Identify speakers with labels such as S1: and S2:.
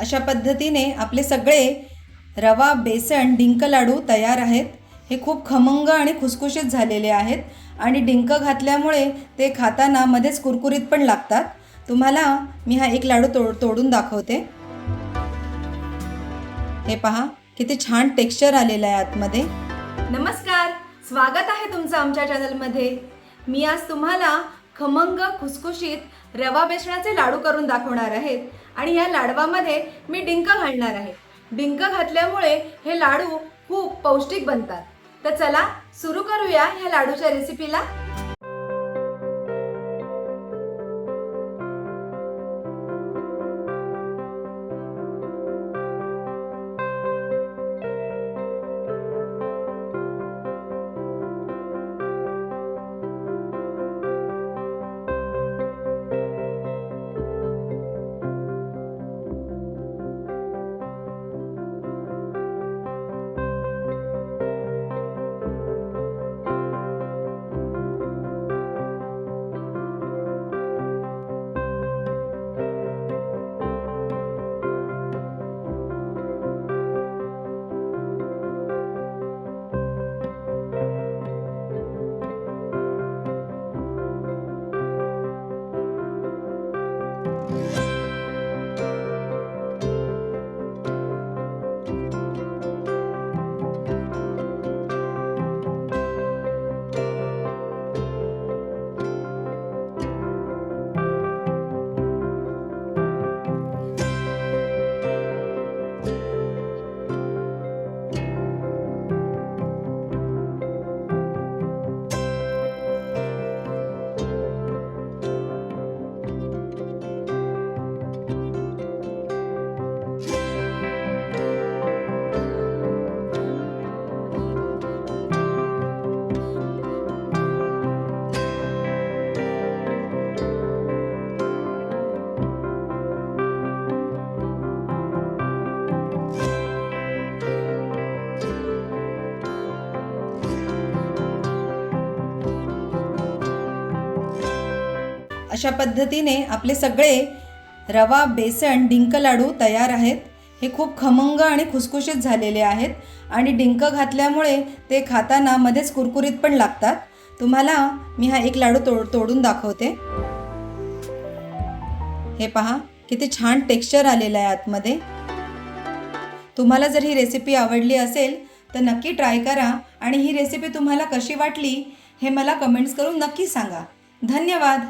S1: अशा पद्धतीने आपले सगळे रवा बेसन डिंक लाडू तयार आहेत। हे खूप खमंग आणि खुसखुशीत झालेले आहेत आणि डिंक घातल्यामुळे ते खाताना मध्येच कुरकुरीत पण लागतात। तुम्हाला मी हा एक लाडू तोडून दाखवते। हे पहा किती छान टेक्स्चर आलेलं आहे आतमध्ये।
S2: नमस्कार, स्वागत आहे तुमचं आमच्या चॅनलमध्ये। मी आज तुम्हाला खमंग खुसखुशीत रवा बेसनाचे लाडू करून दाखवणार आहे आणि या लाडवामध्ये मी डिंक घालणार आहे। डिंक घातल्यामुळे हे लाडू खूप पौष्टिक बनतात। तर चला सुरू करूया या लाडूच्या रेसिपीला।
S1: अशा पद्धतीने आपले सगळे रवा बेसन डिंक लाडू तयार आहेत। हे खूप खमंग आणि खुसखुशीत झालेले आहेत आणि डिंक घातल्यामुळे ते खाताना मध्येच कुरकुरीत पण लागतात। तुम्हाला मी हा एक लाडू तोडून दाखवते। हे पहा किती छान टेक्स्चर आलेलं आहे आतमध्ये। तुम्हाला जर ही रेसिपी आवडली असेल तर नक्की ट्राय करा आणि ही रेसिपी तुम्हाला कशी वाटली हे मला कमेंट्स करून नक्की सांगा। धन्यवाद।